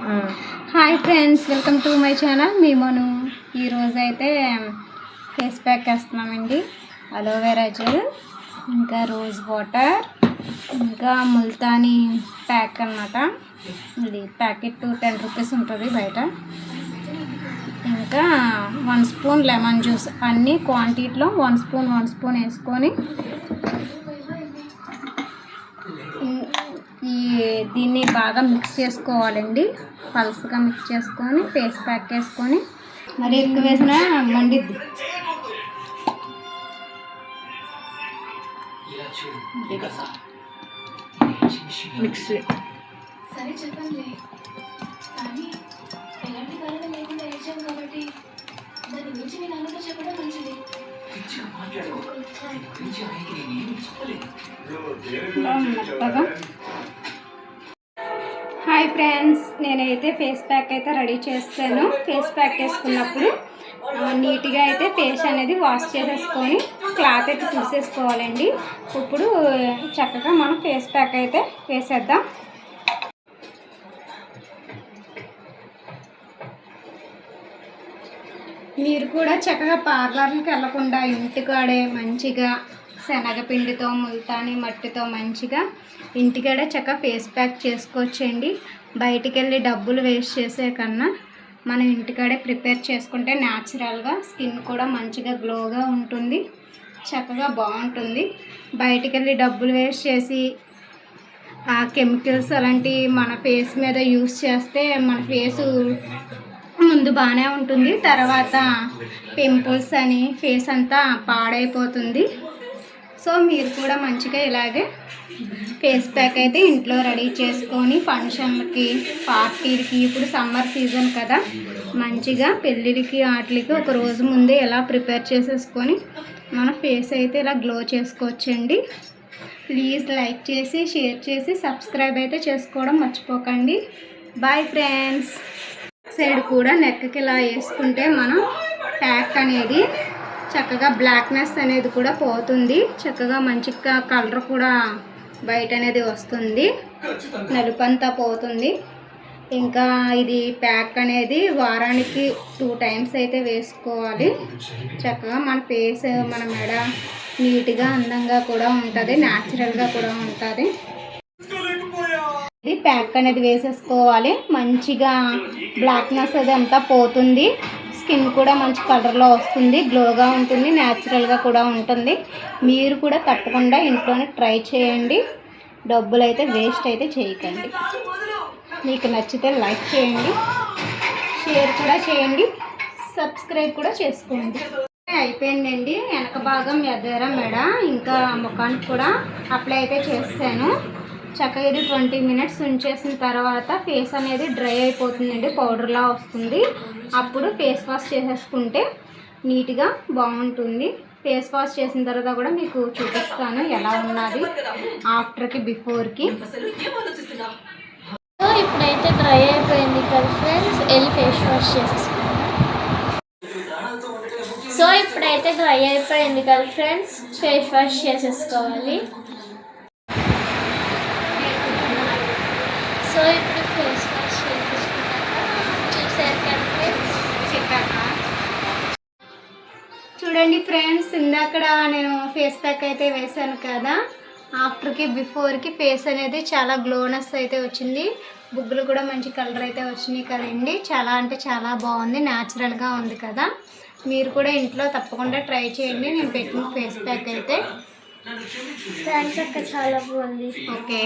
Hi friends, welcome to my channel. మేము ఈరోజు అయితే ఫేస్ ప్యాక్ వేస్తున్నామండి. అలోవెరా జెల్, ఇంకా రోజ్ వాటర్, ఇంకా ముల్తానీ ప్యాక్ అన్నమాట. ఇది ప్యాకెట్ 10 రూపీస్ ఉంటుంది బయట. ఇంకా 1 స్పూన్ లెమన్ జ్యూస్, అన్ని క్వాంటిటీలో 1 స్పూన్ వేసుకొని దీన్ని బాగా మిక్స్ చేసుకోవాలండి. పల్స్గా మిక్స్ చేసుకొని ఫేస్ ప్యాక్ వేసుకొని, మరి ఎక్కువ వేసినా మండిద్ది. మిక్స్ సరే చెప్పండి, కానీ ఎలాంటి కారణం లేకుండా ఏడ్చాం కాబట్టి దాని గురించి మీ నాన్నతో చెప్పడం మంచిది. హాయ్ ఫ్రెండ్స్, నేనైతే ఫేస్ ప్యాక్ అయితే రెడీ చేస్తాను. ఫేస్ ప్యాక్ వేసుకున్నప్పుడు నీట్గా అయితే ఫేస్ అనేది వాష్ చేసేసుకొని క్లాత్ అయితే తీసేసుకోవాలండి. ఇప్పుడు చక్కగా మనం ఫేస్ ప్యాక్ అయితే వేసేద్దాం. మీరు కూడా చక్కగా పార్లర్కి వెళ్ళకుండా ఇంటికాడే మంచిగా శనగపిండితో ముల్తానీ మట్టితో మంచిగా ఇంటికాడే చక్కగా ఫేస్ ప్యాక్ చేసుకోవచ్చండి. బయటికి వెళ్ళి డబ్బులు వేస్ట్ చేసే కన్నా మనం ఇంటికాడే ప్రిపేర్ చేసుకుంటే న్యాచురల్గా స్కిన్ కూడా మంచిగా గ్లోగా ఉంటుంది, చక్కగా బాగుంటుంది. బయటికి వెళ్ళి డబ్బులు వేస్ట్ చేసి ఆ కెమికల్స్ అలాంటివి మన ఫేస్ మీద యూస్ చేస్తే మన ఫేసు ముందు బాగానే ఉంటుంది, తర్వాత పింపుల్స్ అని ఫేస్ అంతా పాడైపోతుంది. సో మీరు కూడా మంచిగా ఇలాగే ఫేస్ ప్యాక్ అయితే ఇంట్లో రెడీ చేసుకొని ఫంక్షన్లకి, పార్టీలకి, ఇప్పుడు సమ్మర్ సీజన్ కదా, మంచిగా పెళ్ళిళ్ళకి వాటికి ఒక రోజు ముందే ఎలా ప్రిపేర్ చేసేసుకొని మన ఫేస్ అయితే ఇలా గ్లో చేసుకోవచ్చండి. ప్లీజ్ లైక్ చేసి, షేర్ చేసి, సబ్స్క్రైబ్ అయితే చేసుకోవడం మర్చిపోకండి. Bye friends. సైడ్ కూడా నెక్కి ఇలా వేసుకుంటే మనం ప్యాక్ అనేది చక్కగా బ్లాక్నెస్ అనేది కూడా పోతుంది, చక్కగా మంచిగా కలర్ కూడా బయట అనేది వస్తుంది, నలుపు అంతా పోతుంది. ఇంకా ఇది ప్యాక్ అనేది వారానికి 2 టైమ్స్ అయితే వేసుకోవాలి. చక్కగా మన ఫేస్, మన మెడ నీట్గా అందంగా కూడా ఉంటుంది, న్యాచురల్గా కూడా ఉంటుంది. ఇది ప్యాక్ అనేది వేసేసుకోవాలి. మంచిగా బ్లాక్నెస్ అది అంతా పోతుంది, స్కిన్ కూడా మంచి కలర్లో వస్తుంది, గ్లోగా ఉంటుంది, న్యాచురల్గా కూడా ఉంటుంది. మీరు కూడా తప్పకుండా ఇంట్లోనే ట్రై చేయండి. డబ్బులు అయితే వేస్ట్ అయితే చేయకండి. మీకు నచ్చితే లైక్ చేయండి, షేర్ కూడా చేయండి, సబ్స్క్రైబ్ కూడా చేసుకోండి. అయిపోయిందండి. వెనక భాగం ఎదర మెడ ఇంకా ముఖానికి కూడా అప్లై అయితే చేస్తాను. చక్కగా ఇది 20 మినిట్స్ ఉంచేసిన తర్వాత ఫేస్ అనేది డ్రై అయిపోతుందండి, పౌడర్లా వస్తుంది. అప్పుడు ఫేస్ వాష్ చేసేసుకుంటే నీట్గా బాగుంటుంది. ఫేస్ వాష్ చేసిన తర్వాత కూడా మీకు చూపిస్తాను ఎలా ఉన్నది ఆఫ్టర్కి, బిఫోర్కి. సో ఇప్పుడైతే డ్రై అయిపోయింది కదా ఫ్రెండ్స్, వెళ్ళి ఫేస్ వాష్ చేసేసుకుంటాం. సో ఇప్పుడైతే డ్రై అయిపోయింది కదా ఫ్రెండ్స్, ఫేస్ వాష్ చేసేసుకోవాలి. సో ఇప్పుడు ఫేస్ వాష్ చూసారు కదా ఫ్రెండ్స్, చెప్పాక చూడండి ఫ్రెండ్స్, ఇందాక నేను ఫేస్ ప్యాక్ అయితే వేసాను కదా, ఆఫ్టర్కి బిఫోర్కి ఫేస్ అనేది చాలా గ్లోనెస్ అయితే వచ్చింది, బుగ్గులు కూడా మంచి కలర్ అయితే వచ్చినాయి కదండి. చాలా అంటే చాలా బాగుంది, న్యాచురల్గా ఉంది కదా. మీరు కూడా ఇంట్లో తప్పకుండా ట్రై చేయండి. నేను పెట్టిన ఫేస్ ప్యాక్ అయితే థ్యాంక్స్ అక్క, చాలా బాగుంది. ఓకే.